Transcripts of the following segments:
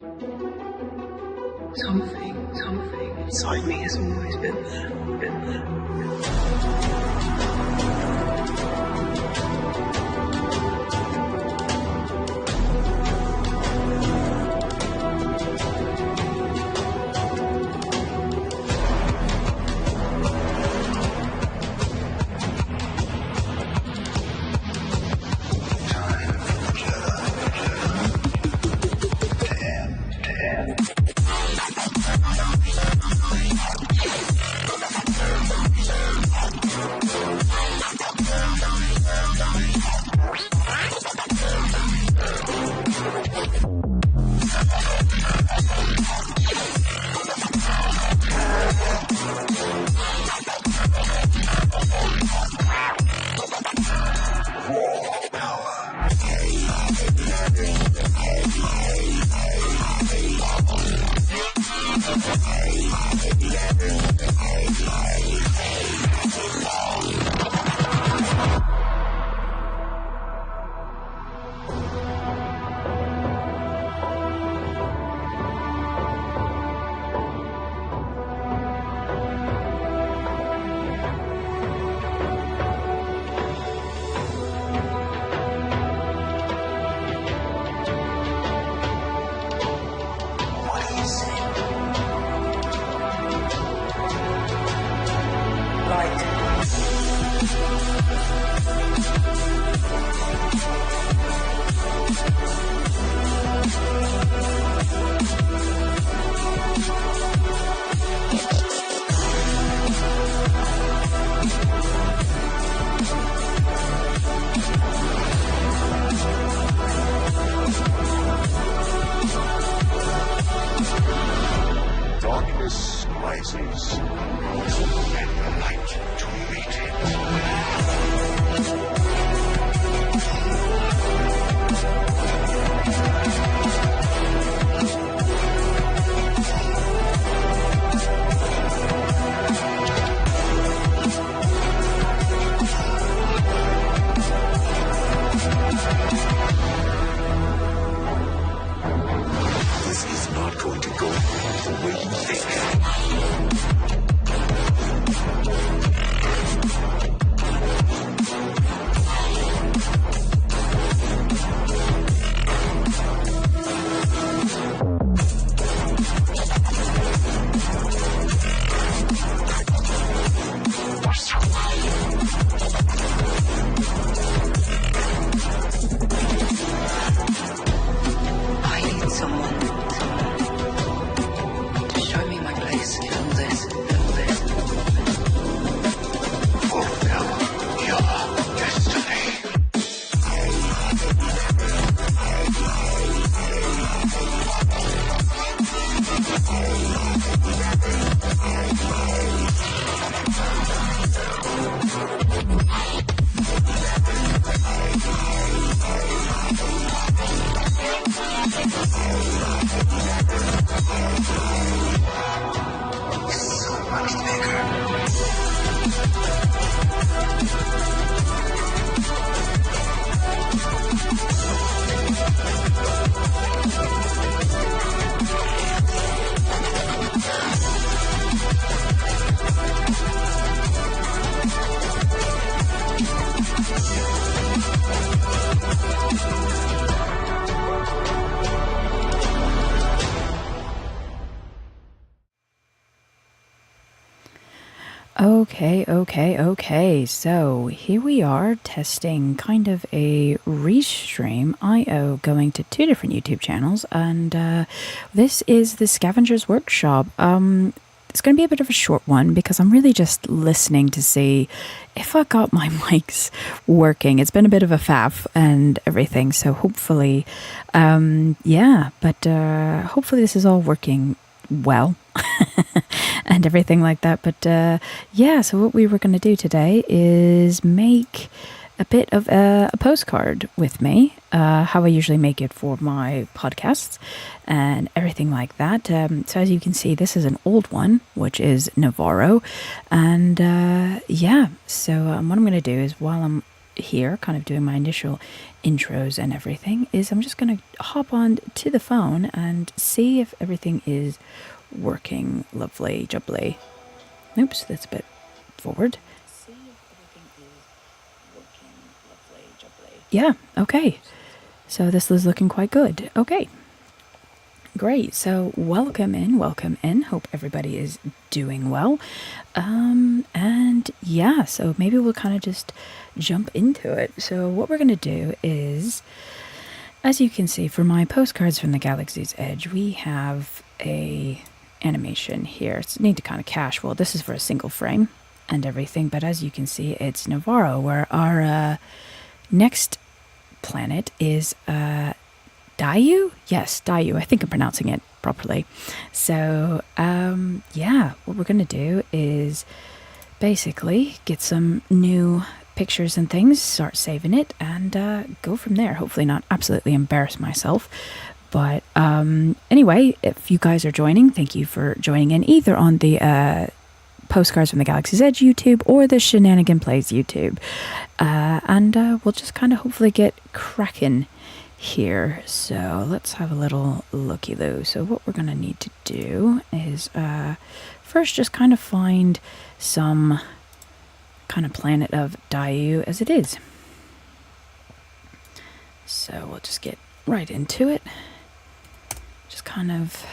Something inside me has always been there. Darkness rises, and the light to meet This is not going to go the way you think. I need someone to show me my place in all this. Fulfill your destiny. So much bigger. Okay. So here we are testing kind of a restream IO going to two different YouTube channels, and this is the Scavengers Workshop. It's going to be a bit of a short one because I'm really just listening to see if I got my mics working. It's been a bit of a faff and everything, so hopefully, hopefully this is all working well. And everything like that. But so what we were going to do today is make a bit of a postcard with me, how I usually make it for my podcasts and everything like that. So as you can see, this is an old one, which is Navarro. And so what I'm going to do is while I'm here, kind of doing my initial intros and everything, is I'm just going to hop on to the phone and see if everything is working lovely jubbly. Oops, that's a bit forward. See if everything is working lovely jubbly. Yeah, okay. So this is looking quite good. Okay. Great. So welcome in. Hope everybody is doing well. And yeah, so maybe we'll kind of just jump into it. So what we're going to do is, as you can see, for my Postcards from the Galaxy's Edge, we have a animation here. It's need to kind of cache. Well, this is for a single frame and everything, but as you can see, it's Navarro, where our next planet is Dayu? Yes, Dayu. I think I'm pronouncing it properly. So, yeah, what we're going to do is basically get some new pictures and things, start saving it, and go from there. Hopefully not absolutely embarrass myself. But anyway, if you guys are joining, thank you for joining in either on the Postcards from the Galaxy's Edge YouTube or the Shenanigen Plays YouTube. And we'll just kind of hopefully get cracking here. So let's have a little looky-loo. So what we're going to need to do is first just kind of find some kind of planet of Dayu as it is. So we'll just get right into it. Just kind of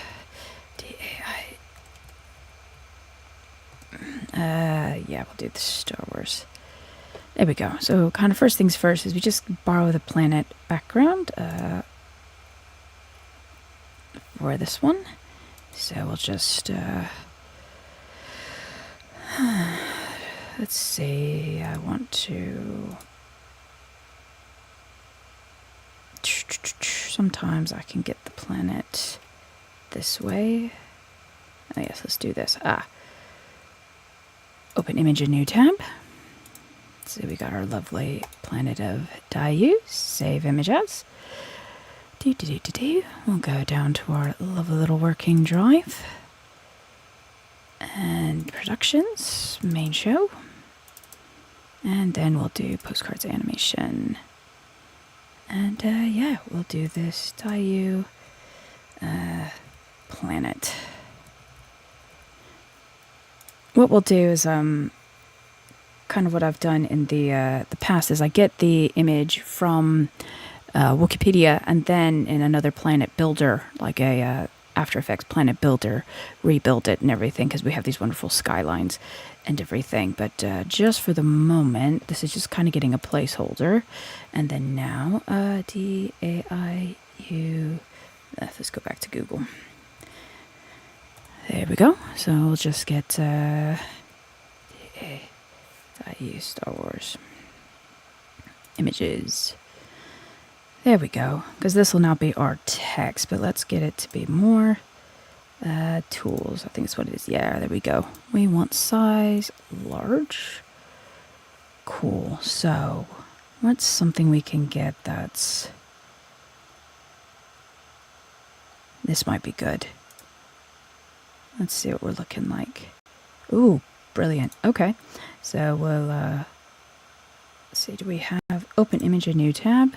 yeah, we'll do the Star Wars. There we go. So kind of first things first is we just borrow the planet background for this one. So we'll just let's see, I want to, sometimes I can get the planet this way. Oh yes, let's do this. Open image, a new tab. So we got our lovely planet of Dayu. Save image as. We'll go down to our lovely little working drive. And productions, main show. And then we'll do postcards animation. And yeah, we'll do this Dayu planet. What we'll do is kind of what I've done in the past is I get the image from Wikipedia, and then in another planet builder, like a After Effects planet builder, rebuild it and everything, because we have these wonderful skylines and everything. But just for the moment, this is just kind of getting a placeholder. And then now, D-A-I-U, let's go back to Google. There we go. So we'll just get Dayu Star Wars images. There we go. Because this will now be our text, but let's get it to be more tools. I think that's what it is. Yeah, there we go. We want size large. Cool. So what's something we can get that's, this might be good. Let's see what we're looking like. Ooh, brilliant. Okay. So we'll see, do we have open image, a new tab?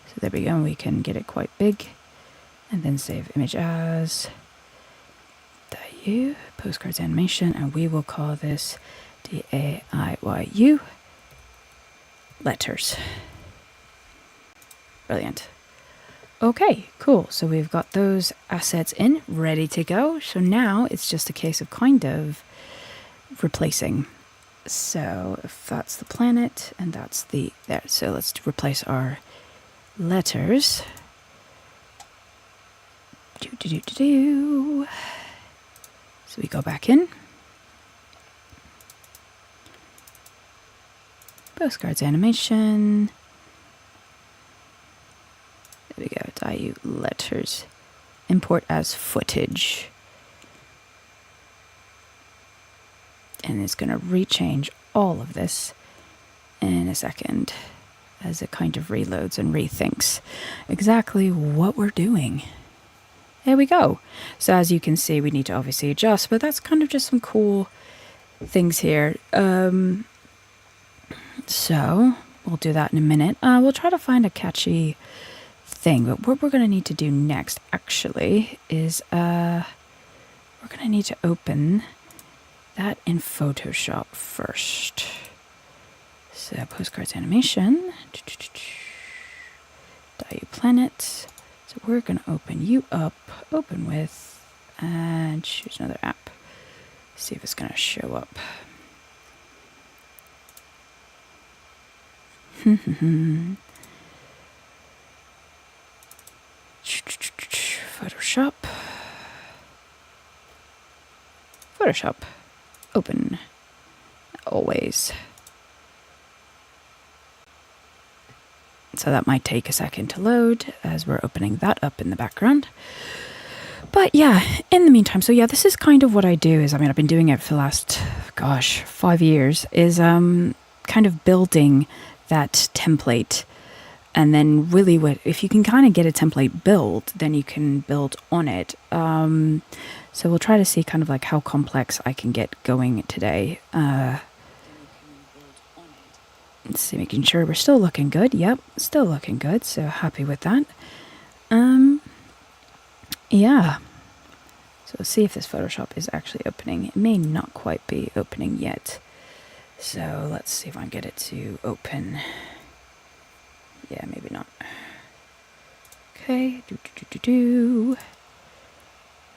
So there we go. We can get it quite big. And then save image as Dayu, postcards animation, and we will call this Dayu letters. Brilliant. Okay, cool. So we've got those assets in, ready to go. So now it's just a case of kind of replacing. So if that's the planet and that's the there. So let's replace our letters. So we go back in. Postcards animation. There we go. Dayu letters. Import as footage. And it's going to rechange all of this in a second as it kind of reloads and rethinks exactly what we're doing. There we go. So as you can see, we need to obviously adjust, but that's kind of just some cool things here. So we'll do that in a minute. We'll try to find a catchy thing, but what we're going to need to do next actually is we're going to need to open that in Photoshop first. So postcards animation, value planet. So we're going to open you up, open with, and choose another app. See if it's going to show up. Photoshop. Photoshop. Open. Always. So that might take a second to load as we're opening that up in the background. But yeah, in the meantime, so yeah, this is kind of what I do is, I've been doing it for the last, 5 years, is kind of building that template. And then really if you can kind of get a template built, then you can build on it. So we'll try to see kind of like how complex I can get going today. Let's see, making sure we're still looking good. Yep, still looking good. So happy with that. Yeah. So let's see if this Photoshop is actually opening. It may not quite be opening yet. So let's see if I can get it to open. Yeah, maybe not. Okay.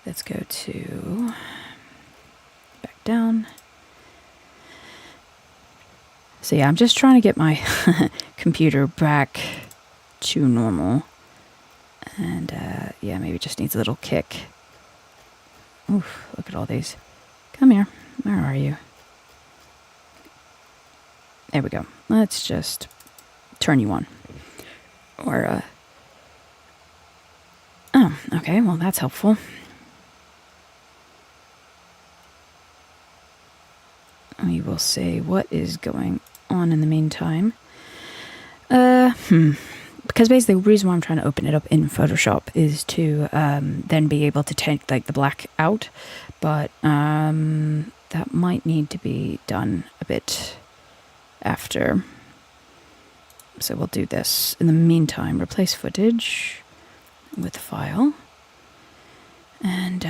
Let's go to back down. So yeah, I'm just trying to get my computer back to normal. And yeah, maybe it just needs a little kick. Oof, look at all these. Come here. Where are you? There we go. Let's just turn you on. Or, oh, okay, well, that's helpful. We will say what is going on in the meantime. Because basically the reason why I'm trying to open it up in Photoshop is to then be able to take like the black out. But that might need to be done a bit after. So we'll do this. In the meantime, replace footage with file. And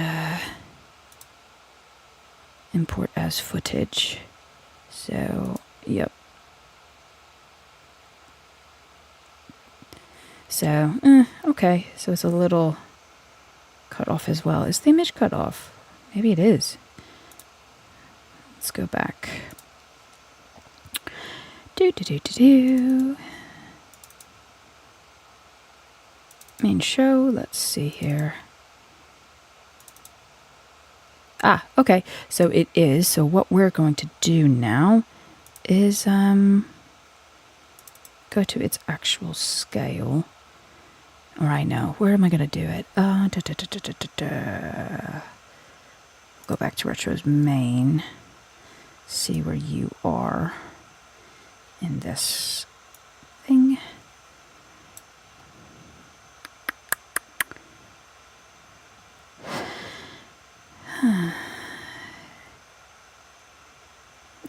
import as footage. So, yep. So, okay. So it's a little cut off as well. Is the image cut off? Maybe it is. Let's go back. Main show. Let's see here. Ah, okay. So it is. So what we're going to do now is go to its actual scale. Or I know. Where am I going to do it? Go back to Retro's main. See where you are in this thing.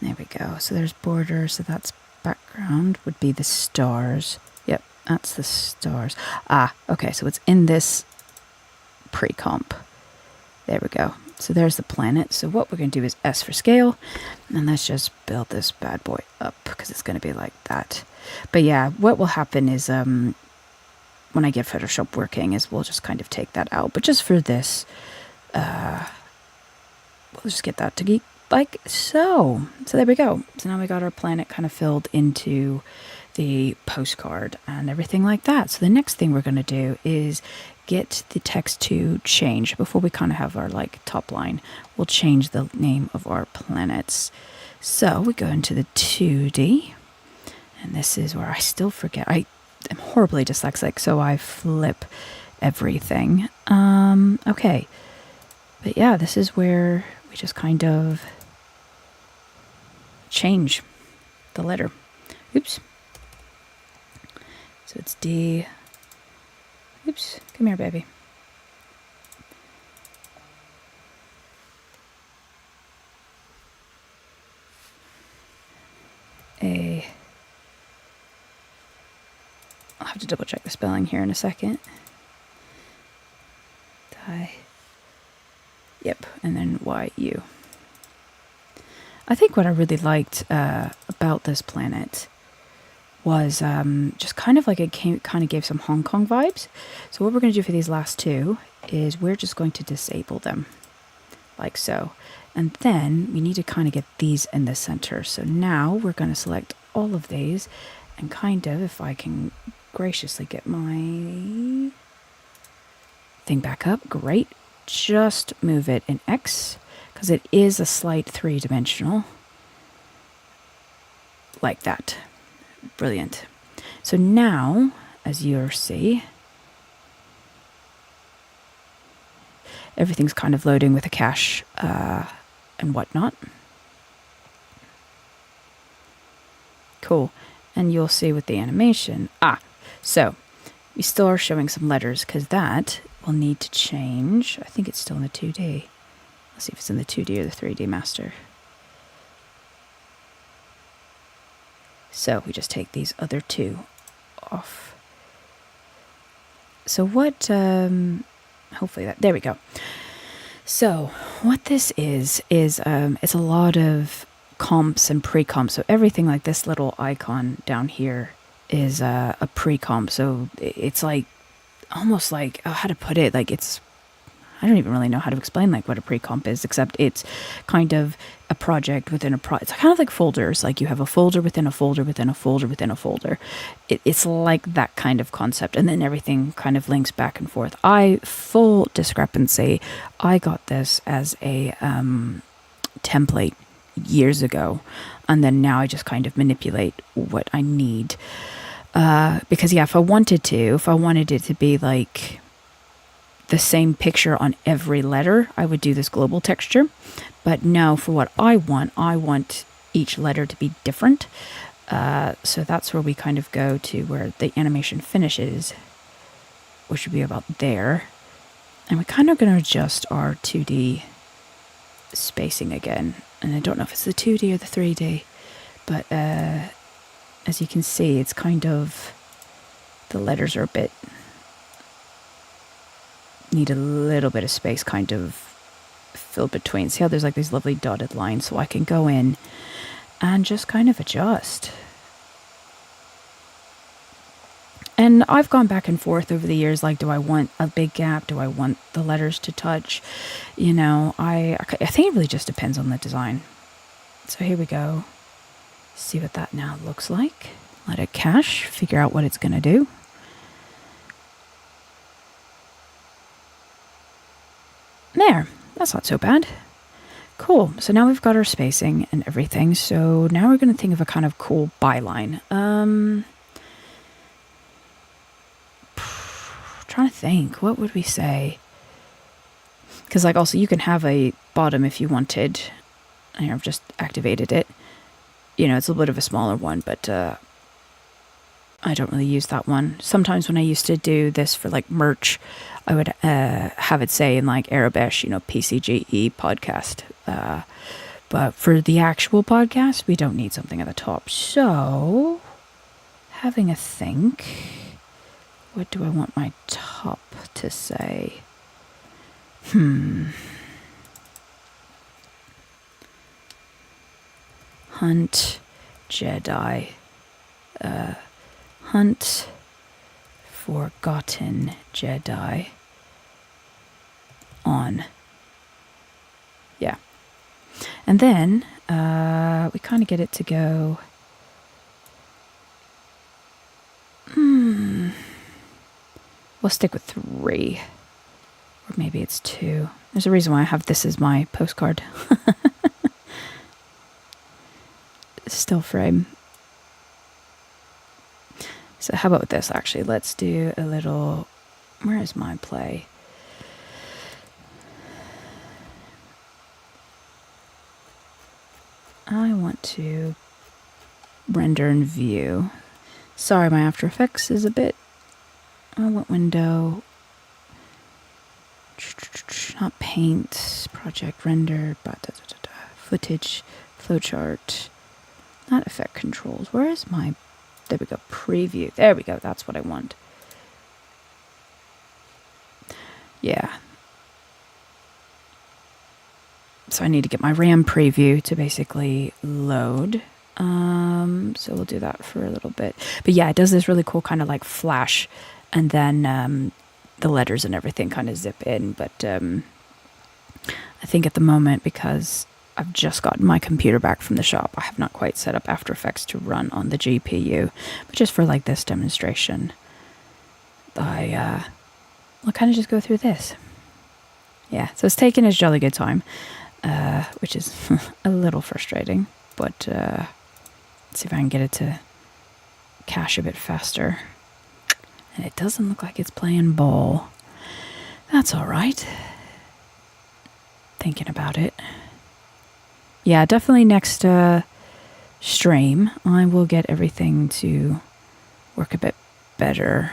There we go. So there's border. So that's background would be the stars. Yep, that's the stars. Ah, okay. So it's in this pre-comp. There we go. So there's the planet. So what we're going to do is S for scale. And let's just build this bad boy up because it's going to be like that. But yeah, what will happen is when I get Photoshop working is we'll just kind of take that out. But just for this, we'll just get that to be like so. So there we go. So now we got our planet kind of filled into the postcard and everything like that. So the next thing we're going to do is get the text to change. Before we kind of have our like top line, we'll change the name of our planets. So we go into the 2D, and this is where I still forget. I am horribly dyslexic, so I flip everything. Okay. But yeah, this is where we just kind of change the letter. Oops. So it's D. Oops. Come here, baby. A. I'll have to double check the spelling here in a second. Die. Yep, and then YU. I think what I really liked about this planet was just kind of like it kind of gave some Hong Kong vibes. So what we're going to do for these last two is we're just going to disable them like so. And then we need to kind of get these in the center. So now we're going to select all of these and kind of, if I can graciously get my thing back up, great. Just move it in X because it is a slight 3-dimensional like that. Brilliant. So now, as you'll see, everything's kind of loading with a cache and whatnot. Cool. And you'll see with the animation. So we still are showing some letters because that will need to change. I think it's still in the 2D. Let's see if it's in the 2D or the 3D master. So we just take these other two off. So what, hopefully that, there we go. So what this is it's a lot of comps and pre-comps. So everything like this little icon down here is a pre-comp. So it's like, almost like, how to put it, like it's, I don't even really know how to explain like what a pre-comp is, except it's kind of a project within a it's kind of like folders, like you have a folder within a folder within a folder within a folder. It's like that kind of concept, and then everything kind of links back and forth. Full discrepancy, I got this as a template years ago, and then now I just kind of manipulate what I need. Because yeah, if I wanted it to be like the same picture on every letter, I would do this global texture. But no, for what I want each letter to be different. So that's where we kind of go to where the animation finishes, which would be about there. And we're kind of going to adjust our 2D spacing again. And I don't know if it's the 2D or the 3D, but as you can see, it's kind of, the letters are need a little bit of space kind of filled between. See how there's like these lovely dotted lines, so I can go in and just kind of adjust. And I've gone back and forth over the years, like, do I want a big gap? Do I want the letters to touch? You know, I think it really just depends on the design. So here we go. See what that now looks like. Let it cache, figure out what it's going to do. There, that's not so bad. Cool, so now we've got our spacing and everything. So now we're going to think of a kind of cool byline. Trying to think, what would we say? Because like also you can have a bottom if you wanted. I've just activated it. You know, it's a little bit of a smaller one, but I don't really use that one. Sometimes when I used to do this for like merch, I would have it say in like Arabic, you know, PCGE podcast. But for the actual podcast, we don't need something at the top. So, having a think, what do I want my top to say? Hunt Jedi. Hunt Forgotten Jedi on. Yeah. And then we kind of get it to go. We'll stick with 3. Or maybe it's 2. There's a reason why I have this as my postcard. Still frame. So how about this actually? Let's do a little, where is my play? I want to render and view. Sorry, my After Effects is a bit, what window? Not paint, project render, but footage, flowchart, not effect controls. Where is my, There we go. Preview. There we go. That's what I want. Yeah. So I need to get my RAM preview to basically load. So we'll do that for a little bit. But yeah, it does this really cool kind of like flash, and then the letters and everything kind of zip in. But I think at the moment, because I've just gotten my computer back from the shop, I have not quite set up After Effects to run on the GPU. But just for like this demonstration, I'll kind of just go through this. Yeah, so it's taking its jolly good time, which is a little frustrating. But let's see if I can get it to cache a bit faster. And it doesn't look like it's playing ball. That's all right. Thinking about it. Yeah, definitely next stream, I will get everything to work a bit better.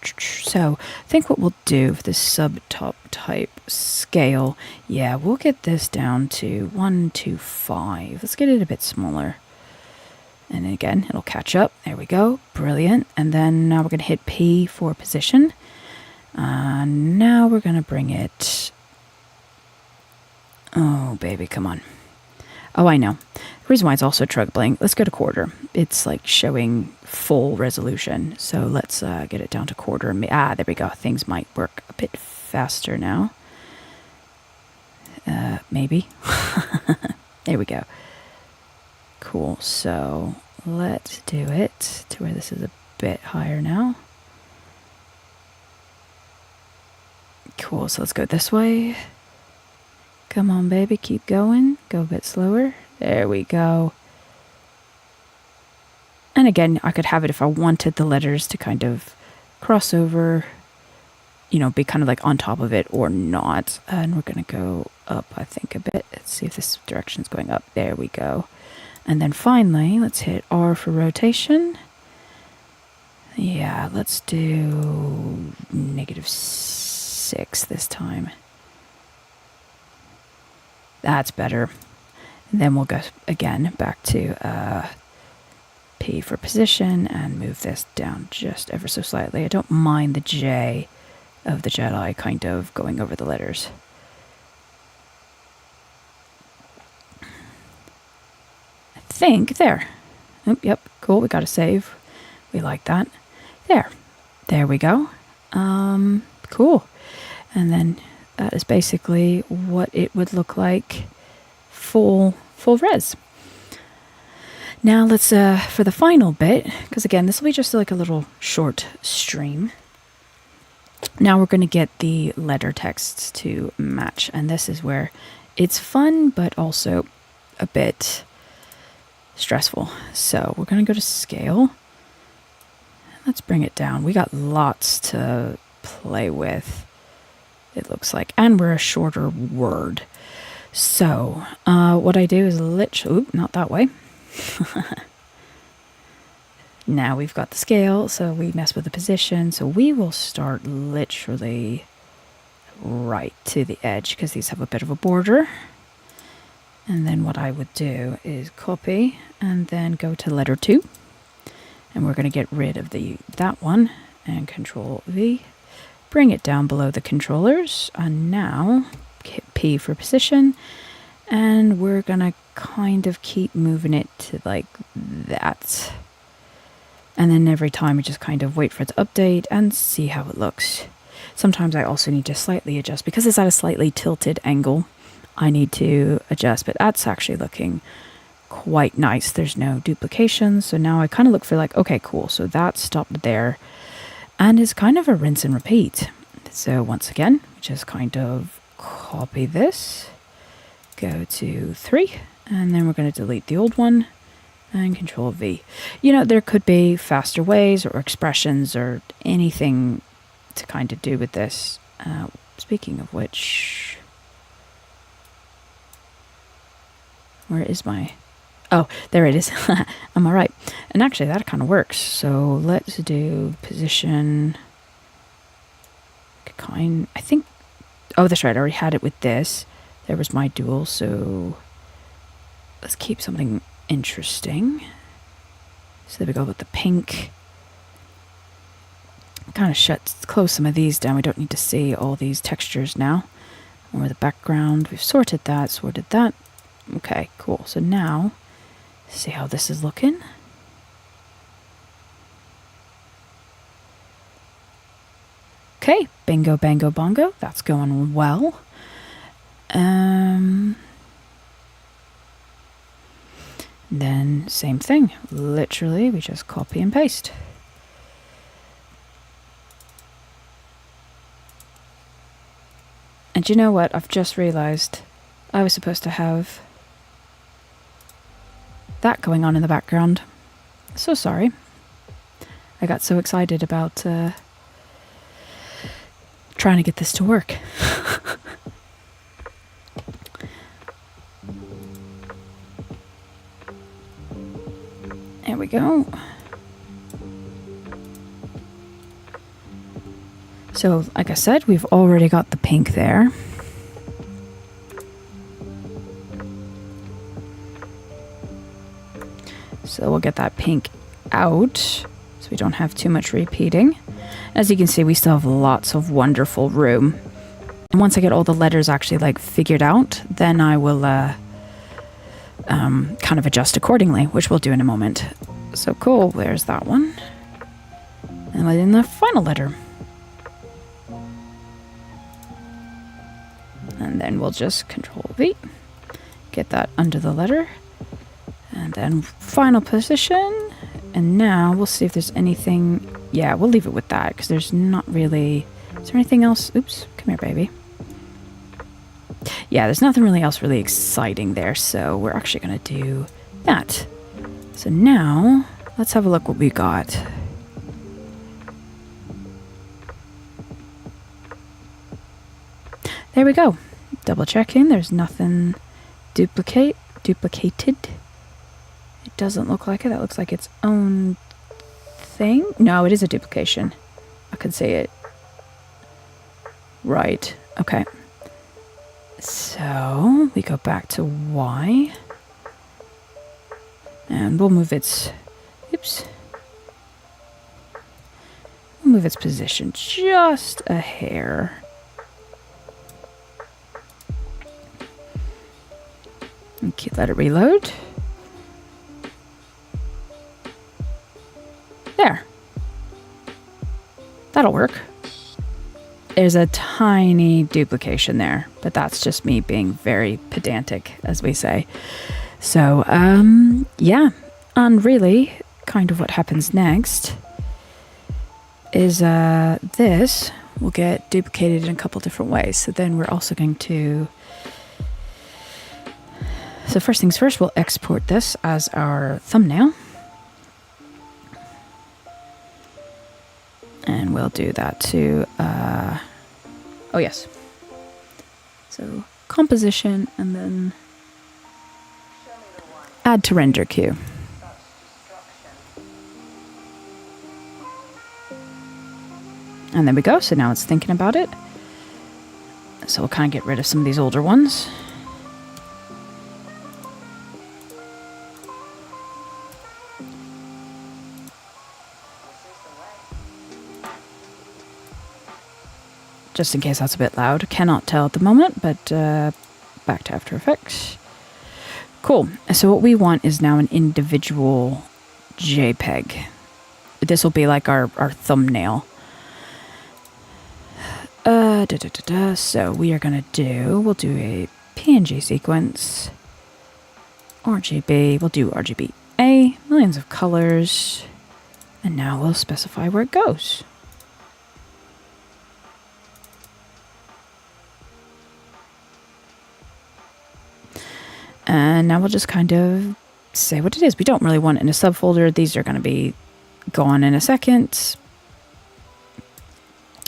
So I think what we'll do for this subtop type scale, yeah, we'll get this down to 125. Let's get it a bit smaller. And again, it'll catch up. There we go. Brilliant. And then now we're going to hit P for position. Now we're going to bring it... Oh, baby, come on. Oh, I know. The reason why it's also troubling, let's go to quarter. It's like showing full resolution. So let's get it down to quarter. There we go. Things might work a bit faster now. Maybe. There we go. Cool. So let's do it to where this is a bit higher now. Cool. So let's go this way. Come on, baby. Keep going. Go a bit slower. There we go. And again, I could have it if I wanted the letters to kind of cross over, you know, be kind of like on top of it or not. And we're going to go up, I think, a bit. Let's see if this direction's going up. There we go. And then finally, let's hit R for rotation. Yeah, let's do -6 this time. That's better. And then we'll go again back to P for position and move this down just ever so slightly. I don't mind the J of the Jedi kind of going over the letters. I think there. Oh, yep, cool. We got a save. We like that. There we go. Cool. And then that is basically what it would look like full res. Now let's, for the final bit, because again, this will be just like a little short stream. Now we're going to get the letter texts to match. And this is where it's fun, but also a bit stressful. So we're going to go to scale. Let's bring it down. We got lots to play with, it looks like. And we're a shorter word. So what I do is literally... not that way. Now we've got the scale, so we mess with the position. So we will start literally right to the edge because these have a bit of a border. And then what I would do is copy and then go to letter 2. And we're going to get rid of that one and Control V. Bring it down below the controllers. And now hit P for position. And we're going to kind of keep moving it to like that. And then every time we just kind of wait for it to update and see how it looks. Sometimes I also need to slightly adjust because it's at a slightly tilted angle. I need to adjust, but that's actually looking quite nice. There's no duplication. So now I kind of look for like, okay, cool. So that stopped there and is kind of a rinse and repeat. So once again, just kind of copy this, go to 3, and then we're going to delete the old one and Control V. You know, there could be faster ways or expressions or anything to kind of do with this. Speaking of which, where is my... Oh, there it is. I'm all right. And actually, that kind of works. So let's do position. I think... Oh, that's right. I already had it with this. There was my dual, so let's keep something interesting. So there we go with the pink. Kind of close some of these down. We don't need to see all these textures now. Or the background. We've sorted that. Okay, cool. So now, see how this is looking. Okay, bingo, bango, bongo. That's going well. Then same thing. Literally, we just copy and paste. And you know what? I've just realized I was supposed to have that going on in the background. So sorry. I got so excited about trying to get this to work. There we go. So, like I said, we've already got the pink there. So we'll get that pink out so we don't have too much repeating. As you can see, we still have lots of wonderful room. And once I get all the letters actually like figured out, then I will kind of adjust accordingly, which we'll do in a moment. So cool, there's that one. And then the final letter. And then we'll just Control V, get that under the letter, and then final position. And now we'll see if there's anything. Yeah, we'll leave it with that because there's not really. Is there anything else? Oops, come here, baby. Yeah, there's nothing really else really exciting there, so we're actually going to do that. So now, let's have a look what we got. There we go. Double checking, there's nothing duplicated. It doesn't look like it. That looks like its own thing. No, it is a duplication. I can see it. Right, okay. So, we go back to Y. And we'll move its... Oops. We'll move its position just a hair. Okay, let it reload. There. That'll work. There's a tiny duplication there, but that's just me being very pedantic, as we say. So, yeah. And really, kind of what happens next is this will get duplicated in a couple different ways. So then we're also going to... So first things first, we'll export this as our thumbnail. And we'll do that to, oh yes. So composition and then add to render queue. And there we go. So now it's thinking about it. So we'll kind of get rid of some of these older ones. Just in case that's a bit loud. Cannot tell at the moment, but back to After Effects. Cool. So what we want is now an individual JPEG. This will be like our thumbnail. So we are going to we'll do a PNG sequence. RGB, we'll do RGBA, millions of colors. And now we'll specify where it goes. And now we'll just kind of say what it is. We don't really want it in a subfolder. These are going to be gone in a second.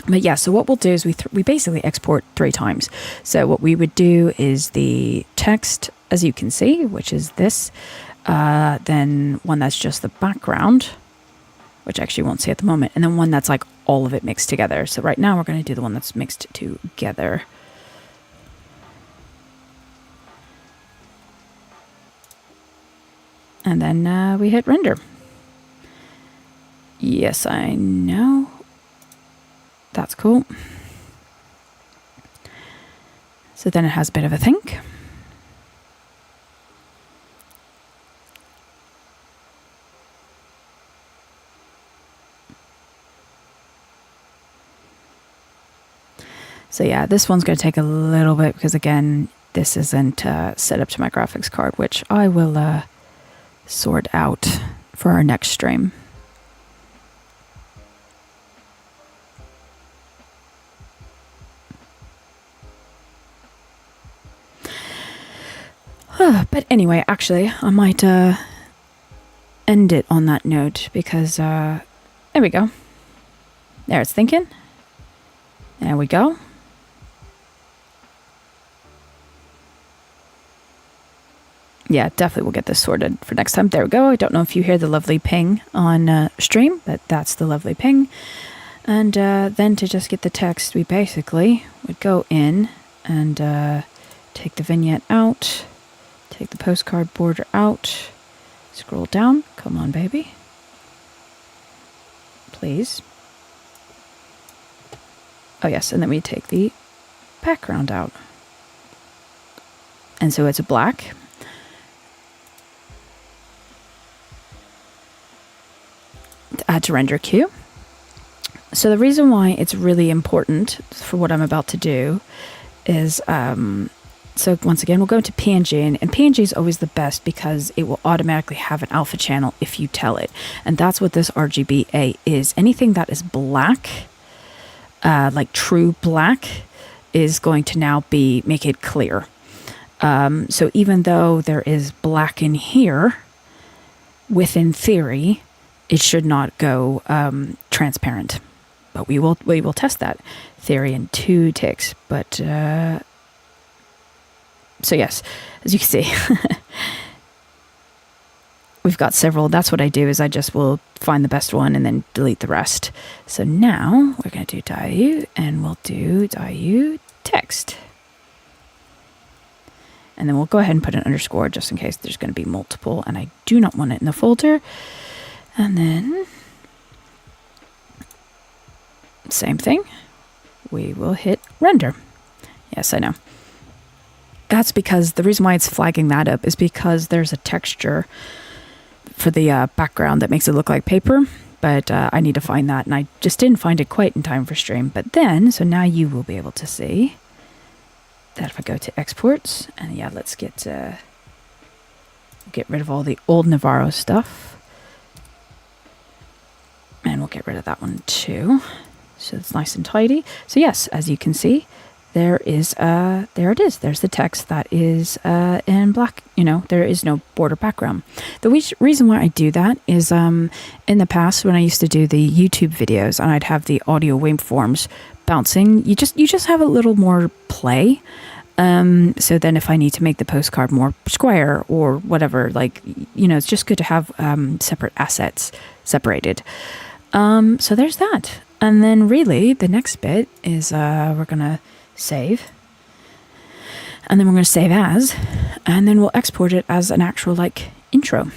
But yeah, so what we'll do is we basically export 3 times. So what we would do is the text, as you can see, which is this. Then one that's just the background, which actually won't see at the moment. And then one that's like all of it mixed together. So right now we're going to do the one that's mixed together. And then we hit render. Yes, I know. That's cool. So then it has a bit of a think. So yeah, this one's going to take a little bit because again, this isn't set up to my graphics card, which I will sort out for our next stream. But anyway, actually, I might end it on that note because there we go. There, it's thinking. There we go. Yeah, definitely we'll get this sorted for next time. There we go. I don't know if you hear the lovely ping on stream, but that's the lovely ping. And then to just get the text, we basically would go in and take the vignette out, take the postcard border out, scroll down. Come on, baby. Please. Oh, yes, and then we take the background out. And so it's a black. Add to render queue. So the reason why it's really important for what I'm about to do is, so once again, we'll go into PNG, and PNG is always the best because it will automatically have an alpha channel if you tell it. And that's what this RGBA is. Anything that is black, like true black, is going to now make it clear. So even though there is black in here, within theory, it should not go transparent. But we will test that theory in 2 ticks. But so yes, as you can see, we've got several. That's what I do, is I just will find the best one and then delete the rest. So now we're going to do diu, and we'll do diu text. And then we'll go ahead and put an underscore just in case there's going to be multiple, and I do not want it in the folder. And then, same thing, we will hit render. Yes, I know. That's because the reason why it's flagging that up is because there's a texture for the background that makes it look like paper, but I need to find that, and I just didn't find it quite in time for stream. But then, so now you will be able to see that if I go to exports, and yeah, let's get rid of all the old Navarro stuff. And we'll get rid of that one too. So it's nice and tidy. So yes, as you can see, there it is. There's the text that is in black. You know, there is no border background. The reason why I do that is in the past when I used to do the YouTube videos and I'd have the audio waveforms bouncing, you just have a little more play. So then if I need to make the postcard more square or whatever, like, you know, it's just good to have separate assets separated. So there's that. And then really the next bit is we're going to save. And then we're going to save as. And then we'll export it as an actual like intro.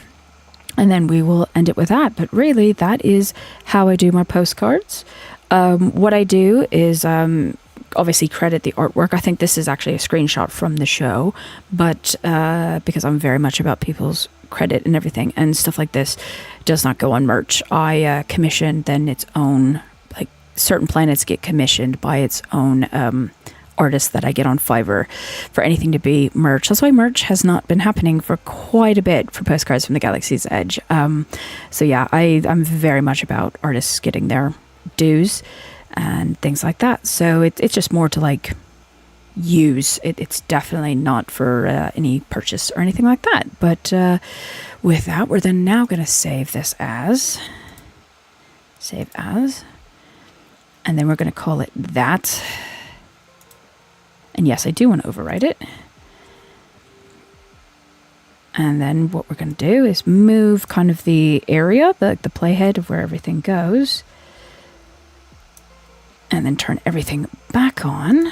And then we will end it with that. But really that is how I do my postcards. What I do is obviously credit the artwork. I think this is actually a screenshot from the show. But because I'm very much about people's credit and everything, and stuff like this does not go on merch. I commission then its own, like certain planets get commissioned by its own artists that I get on Fiverr for anything to be merch. That's why merch has not been happening for quite a bit for Postcards from the Galaxy's Edge. So yeah, I'm very much about artists getting their dues and things like that. So it's just more to like use. It's definitely not for any purchase or anything like that. But with that, we're then now going to save this as. Save as. And then we're going to call it that. And yes, I do want to overwrite it. And then what we're going to do is move kind of the area, the playhead of where everything goes. And then turn everything back on.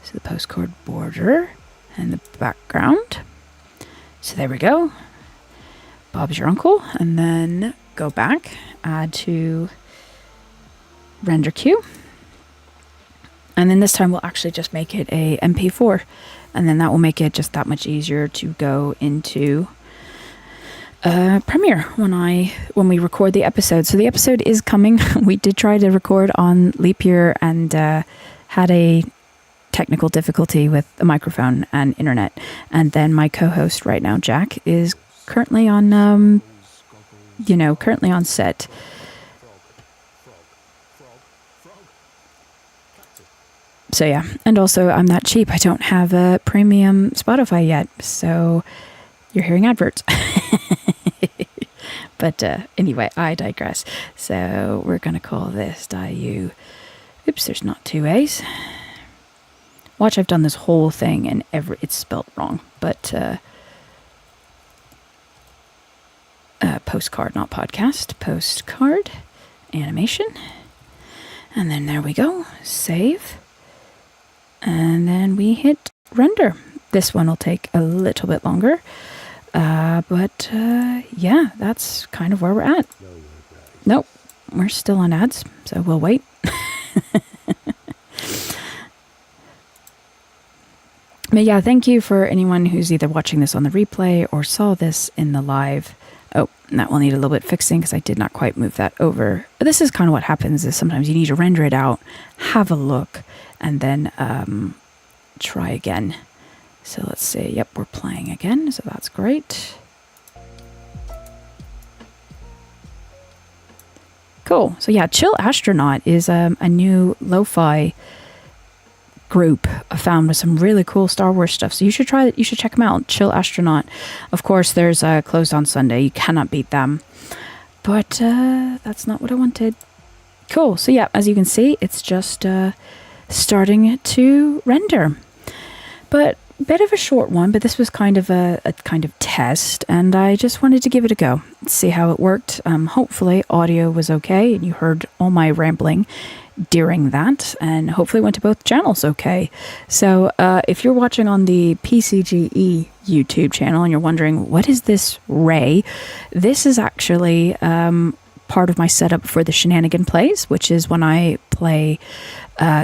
So the postcard border and the background. So there we go. Bob's your uncle. And then go back, add to render queue. And then this time we'll actually just make it a MP4. And then that will make it just that much easier to go into Premiere when we record the episode. So the episode is coming. We did try to record on leap year and had a technical difficulty with the microphone and internet. And then my co-host right now, Jack, is currently on currently on set. So yeah, and also I'm not cheap. I don't have a premium Spotify yet, so you're hearing adverts. But anyway, I digress. So we're going to call this Diu. Oops, there's not two A's. Watch, I've done this whole thing and it's spelled wrong. But postcard, not podcast. Postcard. Animation. And then there we go. Save. And then we hit render. This one will take a little bit longer. But yeah, that's kind of where we're at. Nope, we're still on ads, so we'll wait. But yeah, thank you for anyone who's either watching this on the replay or saw this in the live. Oh, that will need a little bit fixing because I did not quite move that over. But this is kind of what happens is sometimes you need to render it out, have a look, and then try again. So let's see, yep, we're playing again, so that's great. Cool, so yeah, Chill Astronaut is a new lo-fi group I found with some really cool Star Wars stuff. So you should check them out, Chill Astronaut. Of course, there's closed on Sunday, you cannot beat them. But that's not what I wanted. Cool, so yeah, as you can see, it's just starting to render. But bit of a short one, but this was kind of a kind of test, and I just wanted to give it a go, see how it worked. Hopefully audio was okay and you heard all my rambling during that, and hopefully went to both channels okay. So if you're watching on the PCGE YouTube channel and you're wondering, what is this Ray? This is actually part of my setup for the Shenanigen plays, which is when I play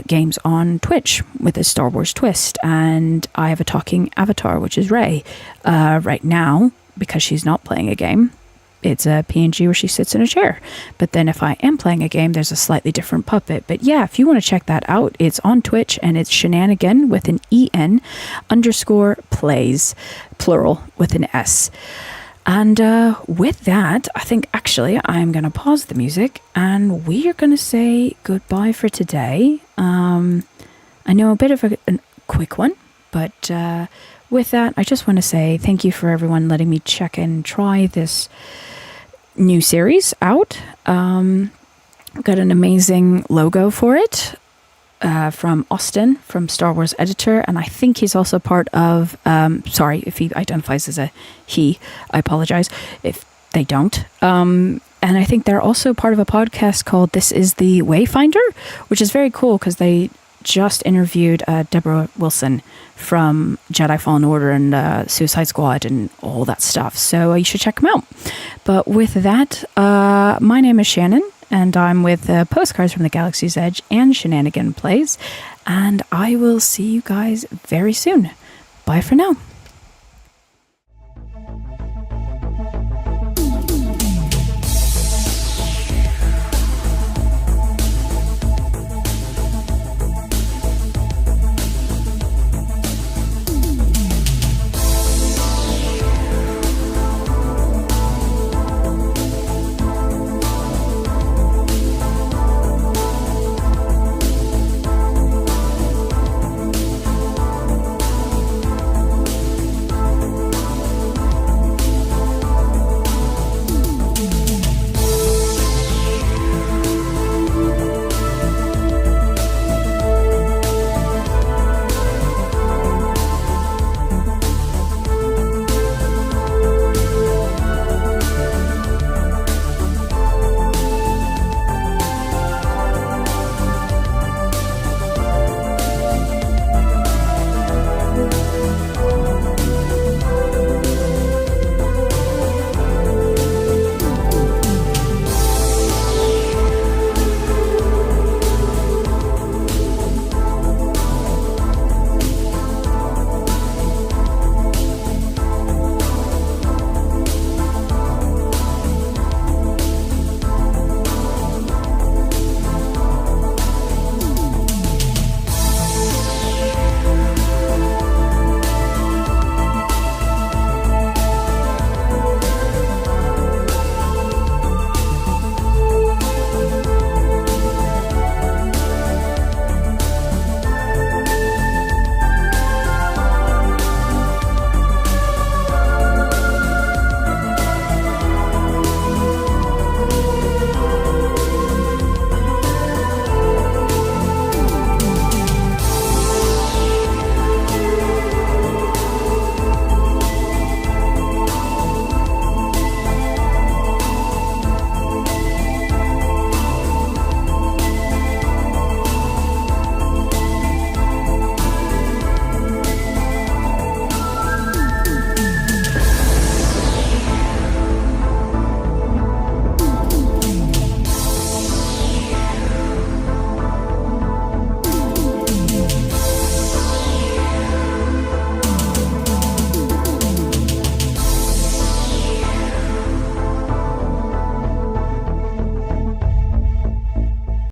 games on Twitch with a Star Wars twist, and I have a talking avatar, which is Ray. Right now, because she's not playing a game, it's a PNG where she sits in a chair. But then if I am playing a game, there's a slightly different puppet. But yeah, if you want to check that out, it's on Twitch, and it's Shenanigen with an EN _ plays, plural, with an S. And with that, I think actually I'm going to pause the music and we are going to say goodbye for today. I know a bit of a quick one, but with that, I just want to say thank you for everyone letting me check and try this new series out. I've got an amazing logo for it. From Austin, from Star Wars Editor, and I think he's also part of, sorry if he identifies as a he, I apologize if they don't. And I think they're also part of a podcast called This is the Wayfinder, which is very cool because they just interviewed Deborah Wilson from Jedi Fallen Order and Suicide Squad and all that stuff. So you should check them out. But with that, my name is Shannon, and I'm with Postcards from the Galaxy's Edge and Shenanigen Plays, and I will see you guys very soon. Bye for now.